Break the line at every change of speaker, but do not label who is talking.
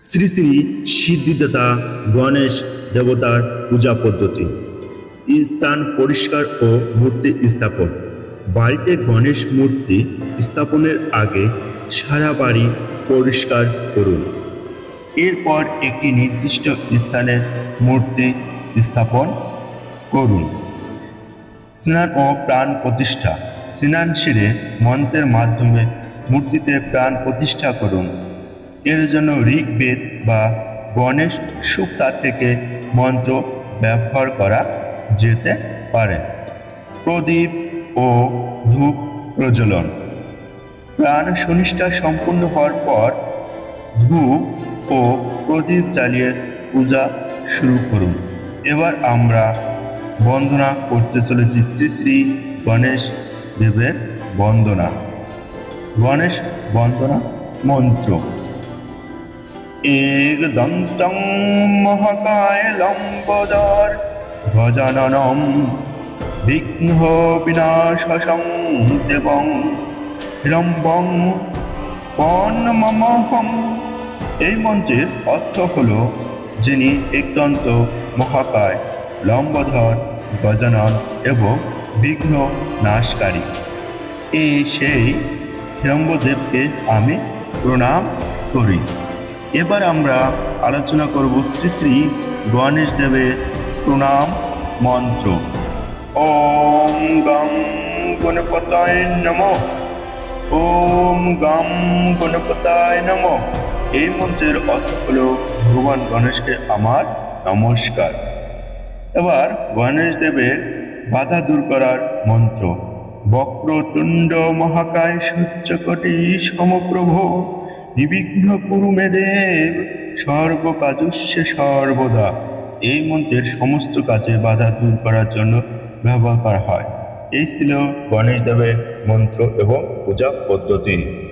শ্রী শ্রী সিদ্ধিদাতা গণেশ দেবতার পূজা পদ্ধতি। স্থান পরিষ্কার ও মূর্তি স্থাপন। বাড়িতে গণেশ মূর্তি স্থাপনের আগে সারা বাড়ি পরিষ্কার করুন। এরপর একটি নির্দিষ্ট স্থানে মূর্তি স্থাপন করুন। স্নান ও প্রাণ প্রতিষ্ঠা। স্নান সেরে মন্ত্রের মাধ্যমে মূর্তিতে প্রাণ প্রতিষ্ঠা করুন। এর জন্য ঋগ্বেদ বা গণেশ সূক্তা থেকে মন্ত্র ব্যবহার করা যেতে পারে। প্রদীপ ও ধূপ প্রজ্বলন। প্রাণ সনিষ্ঠা সম্পূর্ণ হওয়ার পর ধূপ ও প্রদীপ জ্বালিয়ে পূজা শুরু করুন। এবার আমরা বন্দনা করতে চলেছি শ্রী শ্রী গণেশ দেবের বন্দনা। গণেশ বন্দনা মন্ত্র। একদন্তং মহাকায় লম্বোদর গজাননম বিঘ্ন বিনাশং দেবং হিরম্বং পন্নমহম। এই মন্ত্রের অর্থ হল যিনি একদন্ত মহাকায় লম্বোধর গজানন এবং বিঘ্ন নাশকারী। সেই হিরম্বদেবকে আমি প্রণাম করি। এবার আমরা আলোচনা করব শ্রী শ্রী গণেশ দেবের প্রণাম মন্ত্র। ওম গং গণপতায় নমঃ। ওম গং গণপতায় নমঃ। এই মন্ত্রের অর্থ হল ভগবান গণেশকে আমার নমস্কার। এবার গণেশ দেবের বাধা দূর করার মন্ত্র। বক্রতুণ্ড মহাকায় সূর্যকোটি সমপ্রভ নিবিঘ্ন কুরু মে দেব সর্বকার্যস্য সর্বদা। এই মন্ত্রের সমস্ত কাজে বাধা দূর করার জন্য ব্যবহার করা হয়। এই ছিল গণেশ দেবের মন্ত্র এবং পূজা পদ্ধতি।